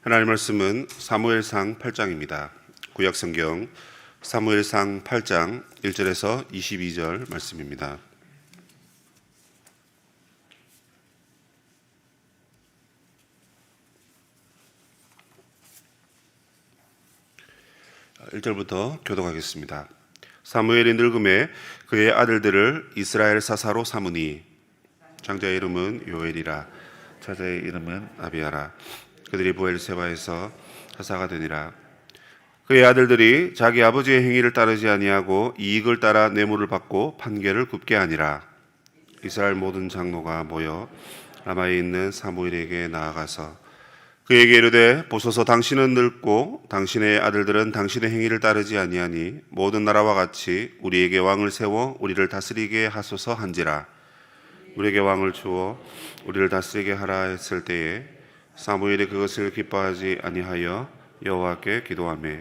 하나님 말씀은 사무엘상 8장입니다. 구약성경 사무엘상 8장 1절에서 22절 말씀입니다. (1절부터) 교독하겠습니다. 사무엘이 늙음에 그의 아들들을 이스라엘 사사로 삼으니 장자의 이름은 요엘이라 차자의 이름은 아비야라. 그들이 브엘세바에서 사사가 되니라. 그의 아들들이 자기 아버지의 행위를 따르지 아니하고 이익을 따라 뇌물을 받고 판결을 굽게 하니라. 이스라엘 모든 장로가 모여 라마에 있는 사무엘에게 나아가서 그에게 이르되 보소서, 당신은 늙고 당신의 아들들은 당신의 행위를 따르지 아니하니 모든 나라와 같이 우리에게 왕을 세워 우리를 다스리게 하소서 한지라. 우리에게 왕을 주어 우리를 다스리게 하라 했을 때에 사무엘이 그것을 기뻐하지 아니하여 여호와께 기도하며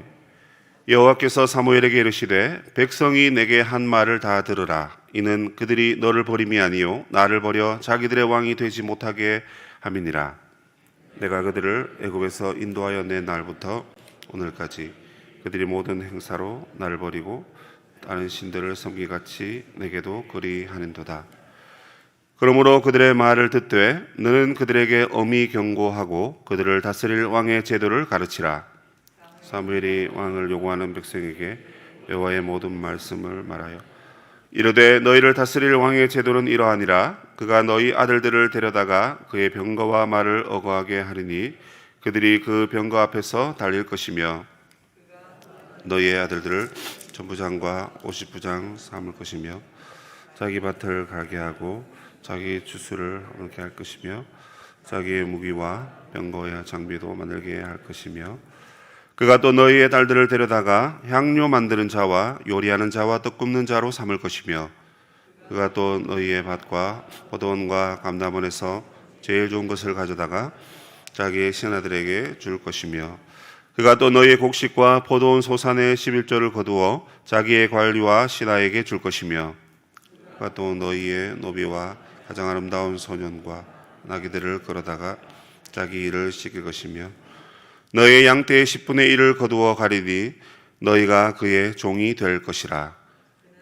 여호와께서 사무엘에게 이르시되 백성이 내게 한 말을 다 들으라. 이는 그들이 너를 버림이 아니요 나를 버려 자기들의 왕이 되지 못하게 함이니라. 내가 그들을 애굽에서 인도하여 낸 날부터 오늘까지 그들이 모든 행사로 나를 버리고 다른 신들을 섬기같이 내게도 그리하는도다. 그러므로 그들의 말을 듣되 너는 그들에게 엄히 경고하고 그들을 다스릴 왕의 제도를 가르치라. 사무엘이 왕을 요구하는 백성에게 여호와의 모든 말씀을 말하여 이르되 너희를 다스릴 왕의 제도는 이러하니라. 그가 너희 아들들을 데려다가 그의 병거와 말을 어거하게 하리니 그들이 그 병거 앞에서 달릴 것이며 너희의 아들들을 전부장과 50부장 삼을 것이며 자기 밭을 가게 하고 자기 주수를 얻게 할 것이며 자기의 무기와 병거와 장비도 만들게 할 것이며 그가 또 너희의 딸들을 데려다가 향료 만드는 자와 요리하는 자와 떡 굽는 자로 삼을 것이며 그가 또 너희의 밭과 포도원과 감람원에서 제일 좋은 것을 가져다가 자기의 신하들에게 줄 것이며 그가 또 너희의 곡식과 포도원 소산의 11조를 거두어 자기의 관리와 신하에게 줄 것이며 그가 또 너희의 노비와 가장 아름다운 소년과 나귀들을 끌어다가 자기 일을 시킬 것이며 너희의 양떼의 10분의 1을 거두어 가리니 너희가 그의 종이 될 것이라.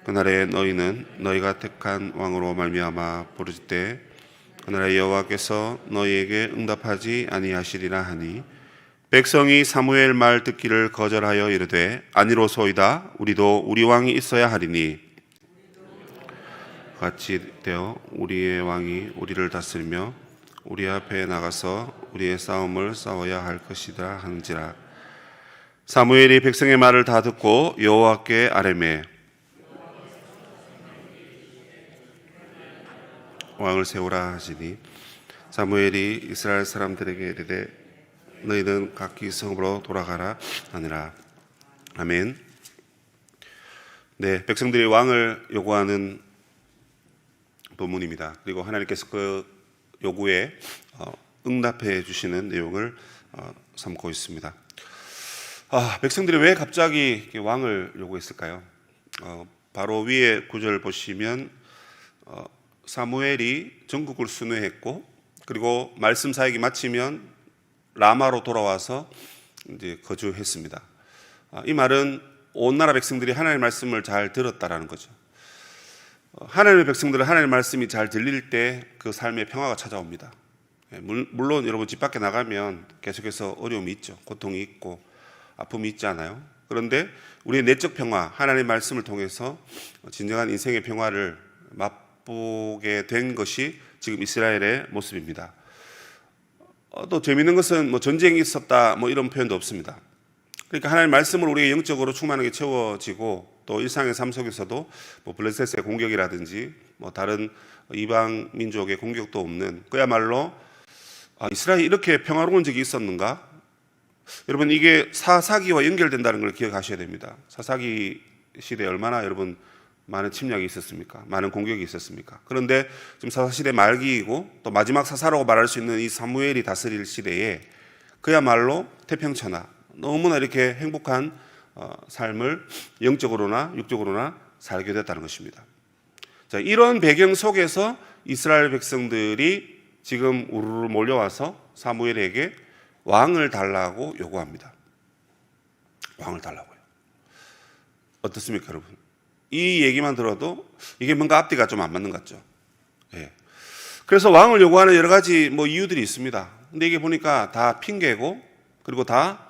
그날에 너희는 너희가 택한 왕으로 말미암아 부르짖되 그날에 여호와께서 너희에게 응답하지 아니하시리라 하니 백성이 사무엘 말 듣기를 거절하여 이르되 아니로소이다. 우리도 우리 왕이 있어야 하리니 같이 되어 우리의 왕이 우리를 다스리며 우리 앞에 나가서 우리의 싸움을 싸워야 할 것이다 하는지라. 사무엘이 백성의 말을 다 듣고 여호와께 아뢰매 왕을 세우라 하시니 사무엘이 이스라엘 사람들에게 이르되 너희는 각기 성으로 돌아가라 하니라. 아멘. 네, 백성들이 왕을 요구하는 본문입니다. 그리고 하나님께서 그 요구에 응답해 주시는 내용을 삼고 있습니다. 백성들이 왜 갑자기 왕을 요구했을까요? 바로 위에 구절 보시면 사무엘이 전국을 순회했고 그리고 말씀 사역이 마치면 라마로 돌아와서 이제 거주했습니다. 이 말은 온 나라 백성들이 하나님의 말씀을 잘 들었다라는 거죠. 하나님의 백성들은 하나님의 말씀이 잘 들릴 때 그 삶의 평화가 찾아옵니다. 물론 여러분 집 밖에 나가면 계속해서 어려움이 있죠. 고통이 있고 아픔이 있지 않아요? 그런데 우리의 내적 평화, 하나님의 말씀을 통해서 진정한 인생의 평화를 맛보게 된 것이 지금 이스라엘의 모습입니다. 또 재미있는 것은 전쟁이 있었다 이런 표현도 없습니다. 그러니까 하나님의 말씀으로 우리의 영적으로 충만하게 채워지고 또 일상의 삶 속에서도 블레셋의 공격이라든지 다른 이방 민족의 공격도 없는 그야말로 이스라엘이 이렇게 평화로운 적이 있었는가? 여러분 이게 사사기와 연결된다는 걸 기억하셔야 됩니다. 사사기 시대에 얼마나 여러분 많은 침략이 있었습니까? 많은 공격이 있었습니까? 그런데 지금 사사시대 말기이고 또 마지막 사사라고 말할 수 있는 이 사무엘이 다스릴 시대에 그야말로 태평천하 너무나 이렇게 행복한 삶을 영적으로나 육적으로나 살게 됐다는 것입니다. 자, 이런 배경 속에서 이스라엘 백성들이 지금 우르르 몰려와서 사무엘에게 왕을 달라고 요구합니다. 왕을 달라고요. 어떻습니까, 여러분? 이 얘기만 들어도 이게 뭔가 앞뒤가 좀 안 맞는 것 같죠? 예. 그래서 왕을 요구하는 여러 가지 이유들이 있습니다. 근데 이게 보니까 다 핑계고, 그리고 다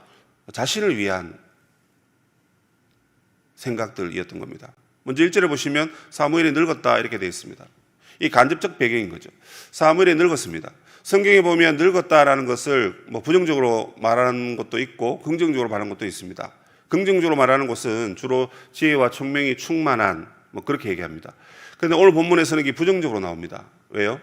자신을 위한 생각들이었던 겁니다. 먼저 1절에 보시면 사무엘이 늙었다 이렇게 되어 있습니다. 이 간접적 배경인 거죠. 사무엘이 늙었습니다. 성경에 보면 늙었다라는 것을 부정적으로 말하는 것도 있고 긍정적으로 말하는 것도 있습니다. 긍정적으로 말하는 것은 주로 지혜와 총명이 충만한 그렇게 얘기합니다. 그런데 오늘 본문에서는 이게 부정적으로 나옵니다. 왜요?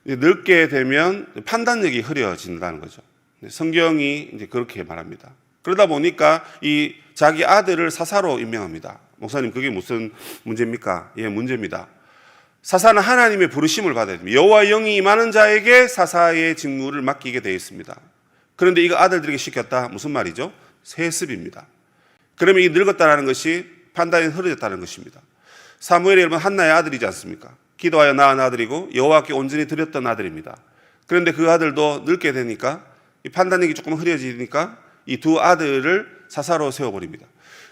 늙게 되면 판단력이 흐려진다는 거죠. 성경이 이제 그렇게 말합니다. 그러다 보니까 이 자기 아들을 사사로 임명합니다. 목사님, 그게 무슨 문제입니까? 예, 문제입니다. 사사는 하나님의 부르심을 받아야 됩니다. 여호와의 영이 임하는 자에게 사사의 직무를 맡기게 되어 있습니다. 그런데 이거 아들들에게 시켰다? 무슨 말이죠? 세습입니다. 그러면 이 늙었다는 것이 판단이 흐려졌다는 것입니다. 사무엘이 여러분 한나의 아들이지 않습니까? 기도하여 낳은 아들이고 여호와께 온전히 드렸던 아들입니다. 그런데 그 아들도 늙게 되니까 이 판단력이 조금 흐려지니까 이 두 아들을 사사로 세워버립니다.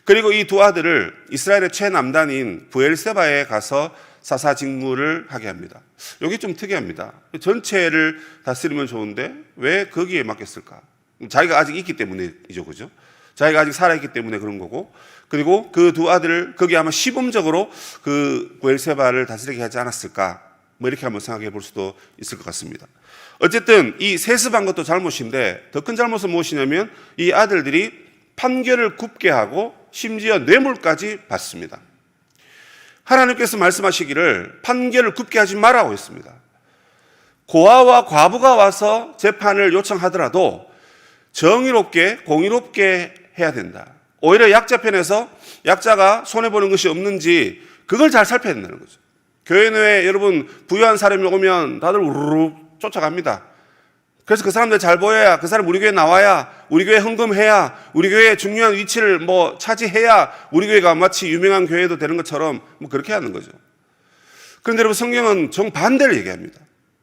그리고 이 두 아들을 이스라엘의 최남단인 브엘세바에 가서 사사 직무를 하게 합니다. 여기 좀 특이합니다. 전체를 다스리면 좋은데 왜 거기에 맡겼을까? 자기가 아직 있기 때문이죠, 그죠? 자기가 아직 살아있기 때문에 그런 거고, 그리고 그 두 아들을 거기 아마 시범적으로 그 브엘세바를 다스리게 하지 않았을까? 이렇게 한번 생각해 볼 수도 있을 것 같습니다. 어쨌든 이 세습한 것도 잘못인데 더 큰 잘못은 무엇이냐면 이 아들들이 판결을 굽게 하고 심지어 뇌물까지 받습니다. 하나님께서 말씀하시기를 판결을 굽게 하지 말라고 했습니다. 고아와 과부가 와서 재판을 요청하더라도 정의롭게 공의롭게 해야 된다. 오히려 약자 편에서 약자가 손해보는 것이 없는지 그걸 잘 살펴야 된다는 거죠. 교회 내에 여러분 부유한 사람이 오면 다들 우르르 쫓아갑니다. 그래서 그 사람들 잘 보여야, 그 사람 우리 교회에 나와야, 우리 교회에 헌금해야, 우리 교회의 중요한 위치를 차지해야 우리 교회가 마치 유명한 교회도 되는 것처럼 그렇게 하는 거죠. 그런데 여러분 성경은 정반대를 얘기합니다.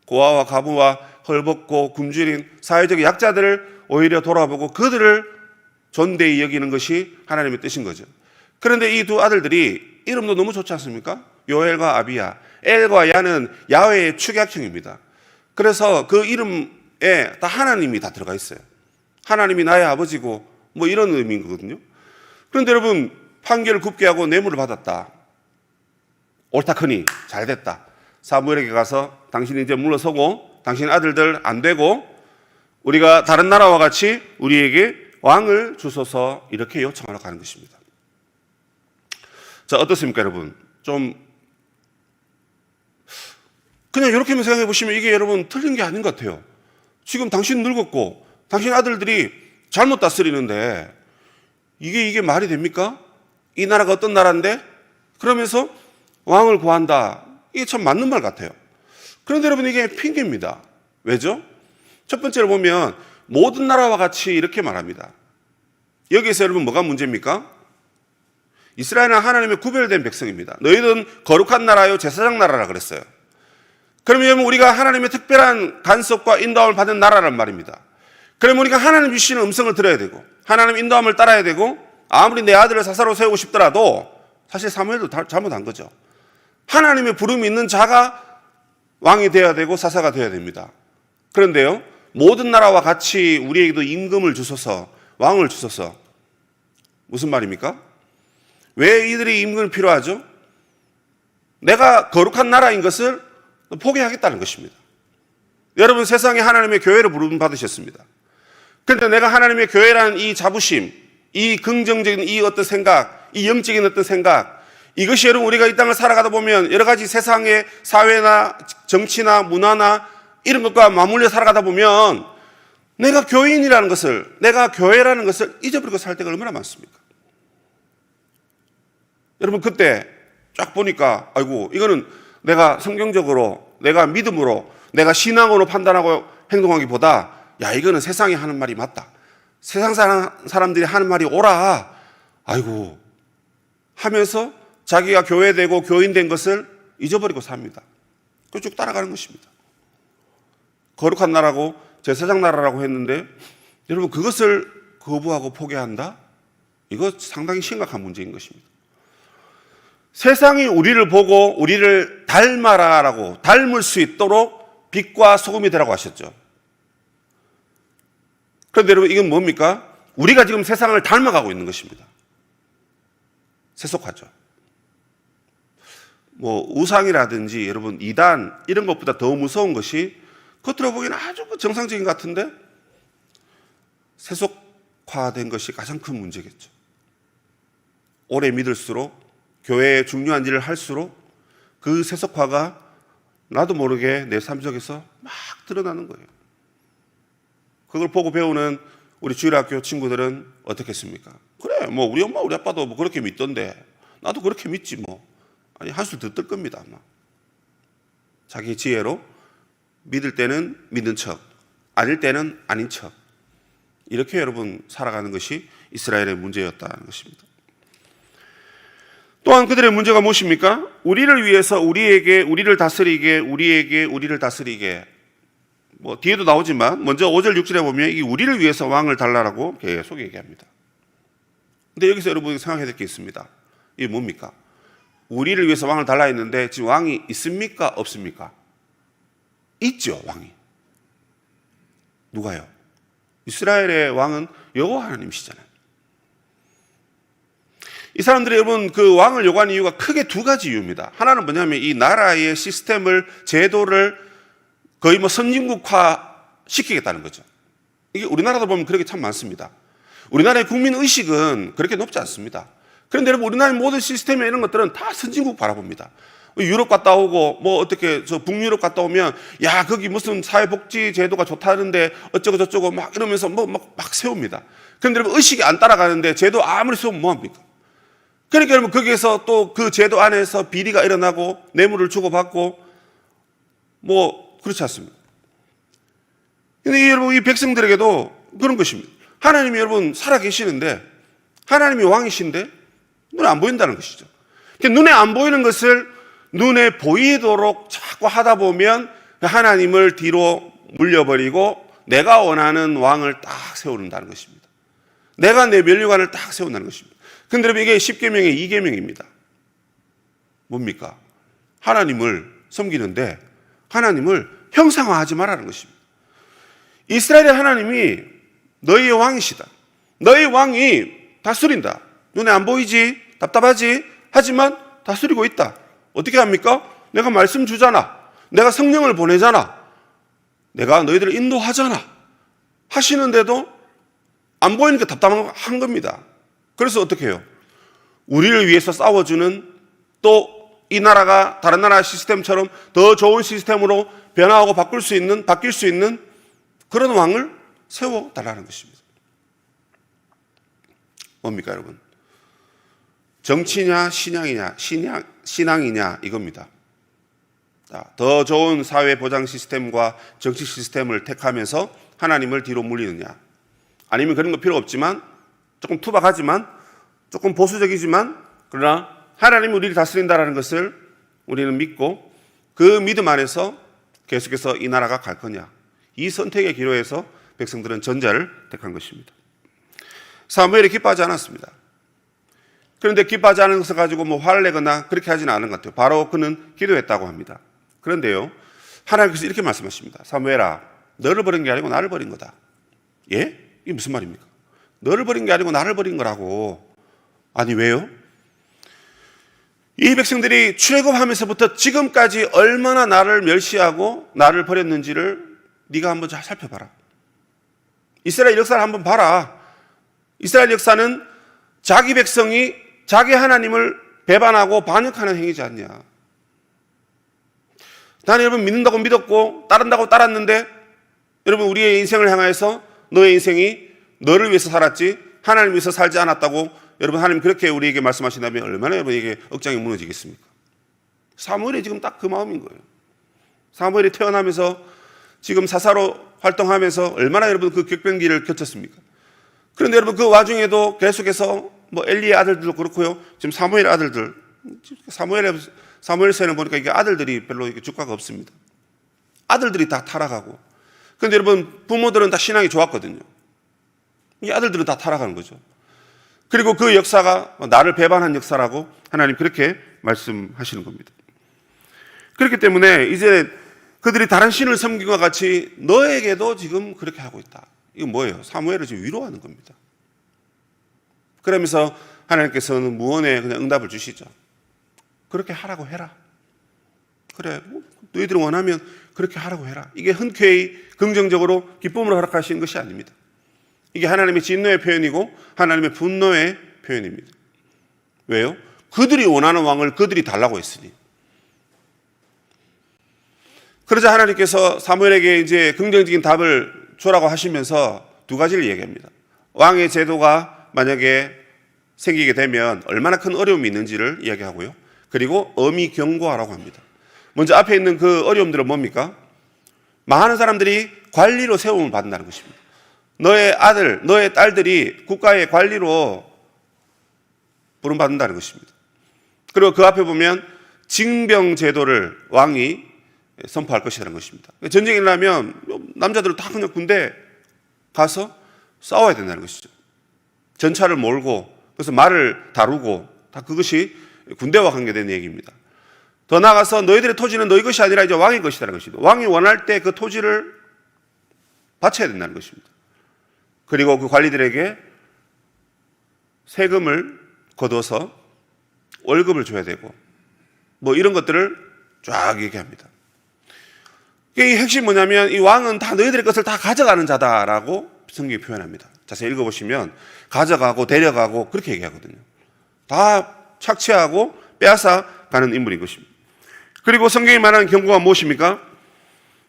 고아와 과부와 헐벗고 굶주린 사회적 약자들을 오히려 돌아보고 그들을 존대히 여기는 것이 하나님의 뜻인 거죠. 그런데 이 두 아들들이 이름도 너무 좋지 않습니까? 요엘과 아비야. 엘과 야는 야훼의 축약형입니다. 그래서 그 이름에 다 하나님이 다 들어가 있어요. 하나님이 나의 아버지고 이런 의미인 거거든요. 그런데 여러분 판결을 굽게 하고 뇌물을 받았다. 옳다 크니 잘됐다. 사무엘에게 가서 당신이 이제 물러서고 당신 아들들 안 되고 우리가 다른 나라와 같이 우리에게 왕을 주소서 이렇게 요청하러 가는 것입니다. 자, 어떻습니까 여러분? 좀 그냥 이렇게만 생각해 보시면 이게 여러분 틀린 게 아닌 것 같아요. 지금 당신 늙었고 당신 아들들이 잘못 다스리는데 이게 말이 됩니까? 이 나라가 어떤 나라인데? 그러면서 왕을 구한다. 이게 참 맞는 말 같아요. 그런데 여러분 이게 핑계입니다. 왜죠? 첫 번째로 보면 모든 나라와 같이 이렇게 말합니다. 여기에서 여러분 뭐가 문제입니까? 이스라엘은 하나님의 구별된 백성입니다. 너희는 거룩한 나라요 제사장 나라라 그랬어요. 그러면 우리가 하나님의 특별한 간섭과 인도함을 받은 나라란 말입니다. 그러면 우리가 하나님 주시는 음성을 들어야 되고 하나님 인도함을 따라야 되고 아무리 내 아들을 사사로 세우고 싶더라도 사실 사무엘도 잘못한 거죠. 하나님의 부름이 있는 자가 왕이 되어야 되고 사사가 되어야 됩니다. 그런데요, 모든 나라와 같이 우리에게도 임금을 주소서, 왕을 주소서. 무슨 말입니까? 왜 이들이 임금이 필요하죠? 내가 거룩한 나라인 것을 포기하겠다는 것입니다. 여러분 세상에 하나님의 교회를 부름 받으셨습니다. 그런데 내가 하나님의 교회라는 이 자부심, 이 긍정적인 이 어떤 생각, 이 영적인 어떤 생각, 이것이 여러분 우리가 이 땅을 살아가다 보면 여러 가지 세상의 사회나 정치나 문화나 이런 것과 맞물려 살아가다 보면 내가 교인이라는 것을, 내가 교회라는 것을 잊어버리고 살 때가 얼마나 많습니까? 여러분 그때 쫙 보니까 아이고 이거는 내가 성경적으로, 내가 믿음으로, 내가 신앙으로 판단하고 행동하기보다 야 이거는 세상이 하는 말이 맞다. 세상 사람들이 하는 말이 옳아. 아이고 하면서 자기가 교회되고 교인된 것을 잊어버리고 삽니다. 그 쭉 따라가는 것입니다. 거룩한 나라고 제사장 나라라고 했는데 여러분, 그것을 거부하고 포기한다? 이거 상당히 심각한 문제인 것입니다. 세상이 우리를 보고 우리를 닮아라라고, 닮을 수 있도록 빛과 소금이 되라고 하셨죠. 그런데 여러분, 이건 뭡니까? 우리가 지금 세상을 닮아가고 있는 것입니다. 세속화죠. 우상이라든지 여러분, 이단 이런 것보다 더 무서운 것이 겉으로 보기에는 아주 정상적인 것 같은데 세속화된 것이 가장 큰 문제겠죠. 오래 믿을수록, 교회에 중요한 일을 할수록 그 세속화가 나도 모르게 내 삶 속에서 막 드러나는 거예요. 그걸 보고 배우는 우리 주일학교 친구들은 어떻겠습니까? 그래, 우리 엄마 우리 아빠도 그렇게 믿던데 나도 그렇게 믿지 아니, 한술 더 뜰 겁니다. 아마 자기 지혜로 믿을 때는 믿는 척, 아닐 때는 아닌 척, 이렇게 여러분 살아가는 것이 이스라엘의 문제였다는 것입니다. 또한 그들의 문제가 무엇입니까? 우리를 위해서 우리를 다스리게, 우리를 다스리게. 뒤에도 나오지만 먼저 5절 6절에 보면 이 우리를 위해서 왕을 달라라고 계속 얘기합니다. 근데 여기서 여러분이 생각해야 될 게 있습니다. 이게 뭡니까? 우리를 위해서 왕을 달라 했는데 지금 왕이 있습니까? 없습니까? 있죠, 왕이. 누가요? 이스라엘의 왕은 여호와 하나님이시잖아요. 이 사람들이 여러분 그 왕을 요구하는 이유가 크게 두 가지 이유입니다. 하나는 뭐냐면 이 나라의 시스템을, 제도를 거의 선진국화 시키겠다는 거죠. 이게 우리나라도 보면 그렇게 참 많습니다. 우리나라의 국민 의식은 그렇게 높지 않습니다. 그런데 여러분, 우리나라의 모든 시스템이나 이런 것들은 다 선진국 바라봅니다. 유럽 갔다 오고 어떻게 북유럽 갔다 오면 야, 거기 무슨 사회복지 제도가 좋다는데 어쩌고 저쩌고 막 이러면서 막 세웁니다. 그런데 여러분, 의식이 안 따라가는데 제도 아무리 세우면 뭐합니까? 그러니까 여러분, 거기에서 또 그 제도 안에서 비리가 일어나고 뇌물을 주고받고 그렇지 않습니다. 근데 여러분, 이 백성들에게도 그런 것입니다. 하나님이 여러분 살아계시는데, 하나님이 왕이신데 눈에 안 보인다는 것이죠. 눈에 안 보이는 것을 눈에 보이도록 자꾸 하다 보면 하나님을 뒤로 물려버리고 내가 원하는 왕을 딱 세우는다는 것입니다. 내가 내 면류관을 딱 세운다는 것입니다. 근데 여러분, 이게 10계명의 2계명입니다. 뭡니까? 하나님을 섬기는데 하나님을 형상화하지 말라는 것입니다. 이스라엘의 하나님이 너희의 왕이시다. 너희 왕이 다스린다. 눈에 안 보이지, 답답하지, 하지만 다스리고 있다. 어떻게 합니까? 내가 말씀 주잖아. 내가 성령을 보내잖아. 내가 너희들을 인도하잖아. 하시는데도 안 보이니까 답답한 겁니다. 그래서 어떻게 해요? 우리를 위해서 싸워주는, 또 이 나라가 다른 나라 시스템처럼 더 좋은 시스템으로 변화하고 바뀔 수 있는 그런 왕을 세워달라는 것입니다. 뭡니까 여러분? 정치냐 신앙이냐 이겁니다. 더 좋은 사회 보장 시스템과 정치 시스템을 택하면서 하나님을 뒤로 물리느냐, 아니면 그런 거 필요 없지만 조금 투박하지만 조금 보수적이지만 그러나 하나님이 우리를 다스린다는 것을 우리는 믿고 그 믿음 안에서 계속해서 이 나라가 갈 거냐, 이 선택의 기로에서 백성들은 전자를 택한 것입니다. 사무엘이 기뻐하지 않았습니다. 그런데 기뻐하지 않은 것을 가지고 화를 내거나 그렇게 하지는 않은 것 같아요. 바로 그는 기도했다고 합니다. 그런데요, 하나님께서 이렇게 말씀하십니다. 사무엘아, 너를 버린 게 아니고 나를 버린 거다. 예? 이게 무슨 말입니까? 너를 버린 게 아니고 나를 버린 거라고. 아니 왜요? 이 백성들이 출애굽하면서부터 지금까지 얼마나 나를 멸시하고 나를 버렸는지를 네가 한번 잘 살펴봐라. 이스라엘 역사를 한번 봐라. 이스라엘 역사는 자기 백성이 자기 하나님을 배반하고 반역하는 행위지 않냐. 나는 여러분 믿는다고 믿었고 따른다고 따랐는데 여러분, 우리의 인생을 향해서 너의 인생이 너를 위해서 살았지 하나님을 위해서 살지 않았다고 여러분, 하나님 그렇게 우리에게 말씀하신다면 얼마나 여러분에게 억장이 무너지겠습니까? 사무엘이 지금 딱 그 마음인 거예요. 사무엘이 태어나면서 지금 사사로 활동하면서 얼마나 여러분 그 격변기를 겪었습니까? 그런데 여러분, 그 와중에도 계속해서 엘리의 아들들도 그렇고요, 지금 사무엘 아들들, 사무엘서에는 보니까 이게 아들들이 별로 이렇게 주가가 없습니다. 아들들이 다 타락하고. 그런데 여러분, 부모들은 다 신앙이 좋았거든요. 이 아들들은 다 타락하는 거죠. 그리고 그 역사가 나를 배반한 역사라고 하나님 그렇게 말씀하시는 겁니다. 그렇기 때문에 이제 그들이 다른 신을 섬긴 것 같이 너에게도 지금 그렇게 하고 있다. 이건 뭐예요? 사무엘을 지금 위로하는 겁니다. 그러면서 하나님께서는 무언에 그냥 응답을 주시죠. 그렇게 하라고 해라. 그래, 너희들이 원하면 그렇게 하라고 해라. 이게 흔쾌히 긍정적으로 기쁨으로 허락하시는 것이 아닙니다. 이게 하나님의 진노의 표현이고 하나님의 분노의 표현입니다. 왜요? 그들이 원하는 왕을 그들이 달라고 했으니. 그러자 하나님께서 사무엘에게 이제 긍정적인 답을 주라고 하시면서 두 가지를 얘기합니다. 왕의 제도가 만약에 생기게 되면 얼마나 큰 어려움이 있는지를 이야기하고요. 그리고 엄히 경고하라고 합니다. 먼저 앞에 있는 그 어려움들은 뭡니까? 많은 사람들이 관리로 세움을 받는다는 것입니다. 너의 아들, 너의 딸들이 국가의 관리로 부름받는다는 것입니다. 그리고 그 앞에 보면 징병 제도를 왕이 선포할 것이라는 것입니다. 전쟁이 일어나면 남자들은 다 그냥 군대 가서 싸워야 된다는 것이죠. 전차를 몰고 그래서 말을 다루고 다 그것이 군대와 관계된 얘기입니다. 더 나아가서 너희들의 토지는 너희 것이 아니라 이제 왕의 것이라는 것입니다. 왕이 원할 때 그 토지를 바쳐야 된다는 것입니다. 그리고 그 관리들에게 세금을 거둬서 월급을 줘야 되고 뭐 이런 것들을 쫙 얘기합니다. 이 핵심이 뭐냐면 이 왕은 다 너희들의 것을 다 가져가는 자다라고 성경이 표현합니다. 자세히 읽어보시면 가져가고 데려가고 그렇게 얘기하거든요. 다 착취하고 빼앗아 가는 인물인 것입니다. 그리고 성경이 말하는 경고가 무엇입니까?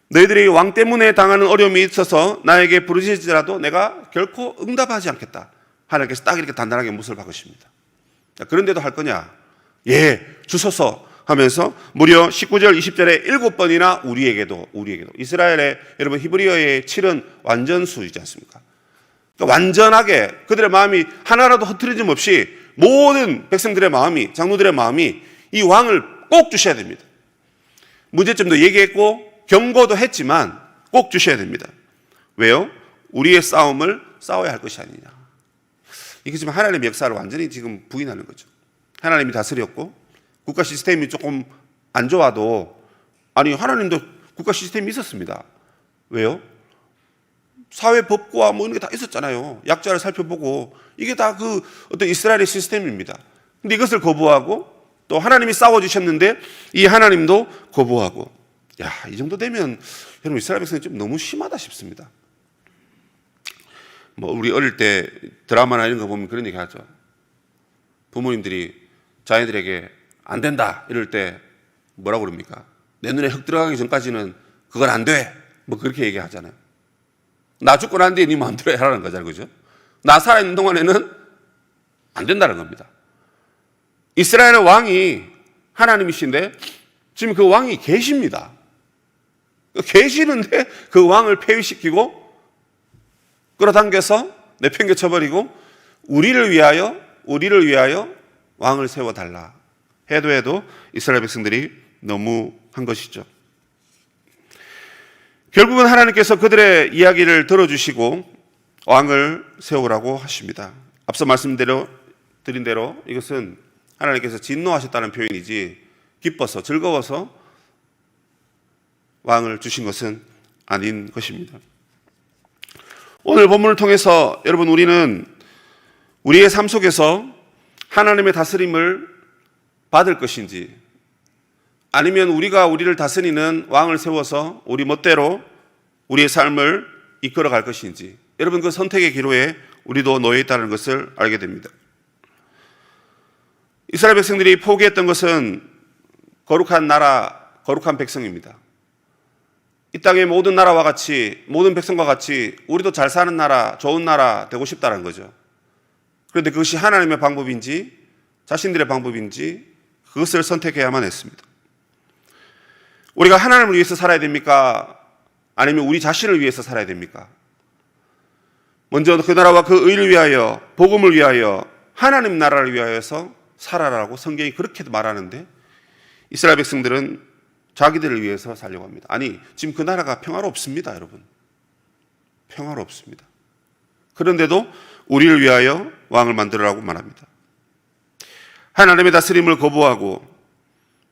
너희들이 왕 때문에 당하는 어려움이 있어서 나에게 부르짖으라도 내가 결코 응답하지 않겠다. 하나님께서 딱 이렇게 단단하게 못을 박으십니다. 그런데도 할 거냐? 예, 주소서 하면서 무려 19절, 20절에 7번이나 우리에게도. 이스라엘의 여러분 히브리어의 7은 완전수이지 않습니까? 그러니까 완전하게 그들의 마음이 하나라도 흐트러짐 없이 모든 백성들의 마음이, 장로들의 마음이 이 왕을 꼭 주셔야 됩니다. 문제점도 얘기했고 경고도 했지만 꼭 주셔야 됩니다. 왜요? 우리의 싸움을 싸워야 할 것이 아니냐. 이게 지금 하나님의 역사를 완전히 지금 부인하는 거죠. 하나님이 다스렸고 국가 시스템이 조금 안 좋아도 아니 하나님도 국가 시스템이 있었습니다. 왜요? 사회 법과 뭐 이런 게 다 있었잖아요. 약자를 살펴보고 이게 다 그 어떤 이스라엘의 시스템입니다. 근데 이것을 거부하고 또 하나님이 싸워주셨는데 이 하나님도 거부하고 야, 이 정도 되면 여러분 이스라엘 백성이 좀 너무 심하다 싶습니다. 뭐 우리 어릴 때 드라마나 이런 거 보면 그런 얘기 하죠. 부모님들이 자녀들에게 안 된다 이럴 때 뭐라고 그럽니까? 내 눈에 흙 들어가기 전까지는 그건 안 돼. 뭐 그렇게 얘기하잖아요. 나 죽고 난 뒤에 네 마음대로 해라는 거잖아요. 그죠? 나 살아있는 동안에는 안 된다는 겁니다. 이스라엘의 왕이 하나님이신데 지금 그 왕이 계십니다. 계시는데 그 왕을 폐위시키고 끌어당겨서 내팽개쳐버리고 우리를 위하여 왕을 세워달라 해도 이스라엘 백성들이 너무 한 것이죠. 결국은 하나님께서 그들의 이야기를 들어주시고 왕을 세우라고 하십니다. 앞서 말씀드린 대로 이것은 하나님께서 진노하셨다는 표현이지 기뻐서 즐거워서 왕을 주신 것은 아닌 것입니다. 오늘 본문을 통해서 여러분 우리는 우리의 삶 속에서 하나님의 다스림을 받을 것인지 아니면 우리가 우리를 다스리는 왕을 세워서 우리 멋대로 우리의 삶을 이끌어 갈 것인지 여러분 그 선택의 기로에 우리도 놓여 있다는 것을 알게 됩니다. 이스라엘 백성들이 포기했던 것은 거룩한 나라, 거룩한 백성입니다. 이 땅의 모든 나라와 같이 모든 백성과 같이 우리도 잘 사는 나라, 좋은 나라 되고 싶다는 거죠. 그런데 그것이 하나님의 방법인지 자신들의 방법인지 그것을 선택해야만 했습니다. 우리가 하나님을 위해서 살아야 됩니까? 아니면 우리 자신을 위해서 살아야 됩니까? 먼저 그 나라와 그 의를 위하여 복음을 위하여 하나님 나라를 위하여서 살아라고 성경이 그렇게 말하는데 이스라엘 백성들은 자기들을 위해서 살려고 합니다. 아니 지금 그 나라가 평화롭습니다. 여러분 평화롭습니다. 그런데도 우리를 위하여 왕을 만들으라고 말합니다. 하나님의 다스림을 거부하고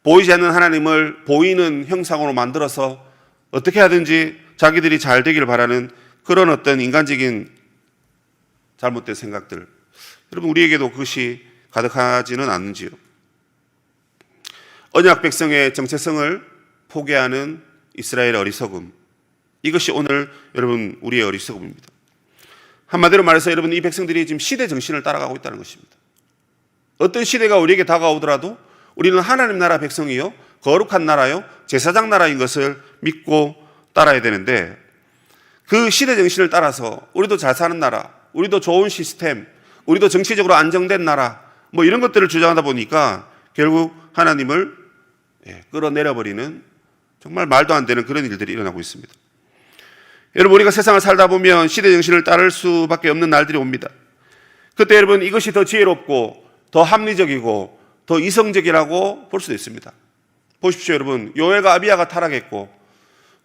보이지 않는 하나님을 보이는 형상으로 만들어서 어떻게 하든지 자기들이 잘 되기를 바라는 그런 어떤 인간적인 잘못된 생각들, 여러분 우리에게도 그것이 가득하지는 않는지요? 언약 백성의 정체성을 포기하는 이스라엘의 어리석음, 이것이 오늘 여러분 우리의 어리석음입니다. 한마디로 말해서 여러분 이 백성들이 지금 시대 정신을 따라가고 있다는 것입니다. 어떤 시대가 우리에게 다가오더라도 우리는 하나님 나라 백성이요 거룩한 나라요 제사장 나라인 것을 믿고 따라야 되는데, 그 시대 정신을 따라서 우리도 잘 사는 나라, 우리도 좋은 시스템, 우리도 정치적으로 안정된 나라, 뭐 이런 것들을 주장하다 보니까 결국 하나님을 끌어내려버리는 정말 말도 안 되는 그런 일들이 일어나고 있습니다. 여러분 우리가 세상을 살다 보면 시대 정신을 따를 수밖에 없는 날들이 옵니다. 그때 여러분 이것이 더 지혜롭고 더 합리적이고 더 이성적이라고 볼 수도 있습니다. 보십시오 여러분, 요엘과 아비야가 타락했고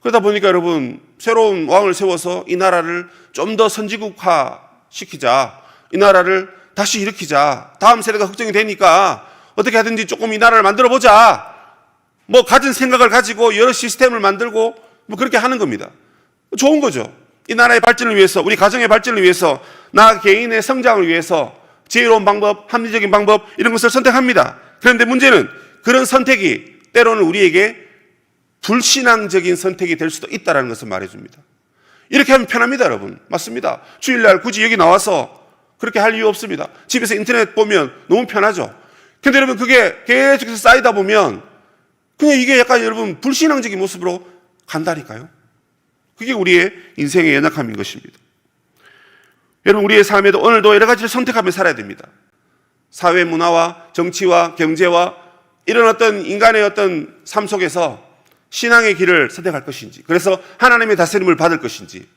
그러다 보니까 여러분 새로운 왕을 세워서 이 나라를 좀 더 선지국화 시키자, 이 나라를 다시 일으키자, 다음 세대가 걱정이 되니까 어떻게 하든지 조금 이 나라를 만들어 보자, 뭐 가진 생각을 가지고 여러 시스템을 만들고 뭐 그렇게 하는 겁니다. 좋은 거죠. 이 나라의 발전을 위해서, 우리 가정의 발전을 위해서, 나 개인의 성장을 위해서 지혜로운 방법, 합리적인 방법 이런 것을 선택합니다. 그런데 문제는 그런 선택이 때로는 우리에게 불신앙적인 선택이 될 수도 있다는 것을 말해줍니다. 이렇게 하면 편합니다 여러분. 맞습니다. 주일날 굳이 여기 나와서 그렇게 할 이유 없습니다. 집에서 인터넷 보면 너무 편하죠. 근데 여러분 그게 계속해서 쌓이다 보면 그냥 이게 약간 여러분 불신앙적인 모습으로 간다니까요. 그게 우리의 인생의 연약함인 것입니다. 여러분 우리의 삶에도 오늘도 여러 가지를 선택하며 살아야 됩니다. 사회 문화와 정치와 경제와 이런 어떤 인간의 어떤 삶 속에서 신앙의 길을 선택할 것인지, 그래서 하나님의 다스림을 받을 것인지,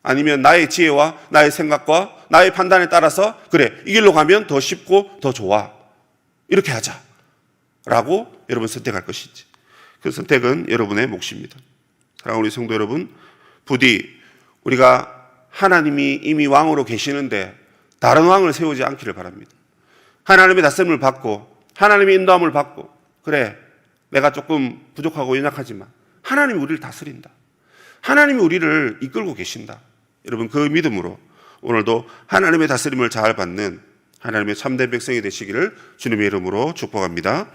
아니면 나의 지혜와 나의 생각과 나의 판단에 따라서 그래 이 길로 가면 더 쉽고 더 좋아, 이렇게 하자 라고 여러분 선택할 것인지, 그 선택은 여러분의 몫입니다. 사랑하는 우리 성도 여러분, 부디 우리가 하나님이 이미 왕으로 계시는데 다른 왕을 세우지 않기를 바랍니다. 하나님의 다스림을 받고 하나님의 인도함을 받고, 그래 내가 조금 부족하고 연약하지만 하나님이 우리를 다스린다, 하나님이 우리를 이끌고 계신다, 여러분 그 믿음으로 오늘도 하나님의 다스림을 잘 받는 하나님의 참된 백성이 되시기를 주님의 이름으로 축복합니다.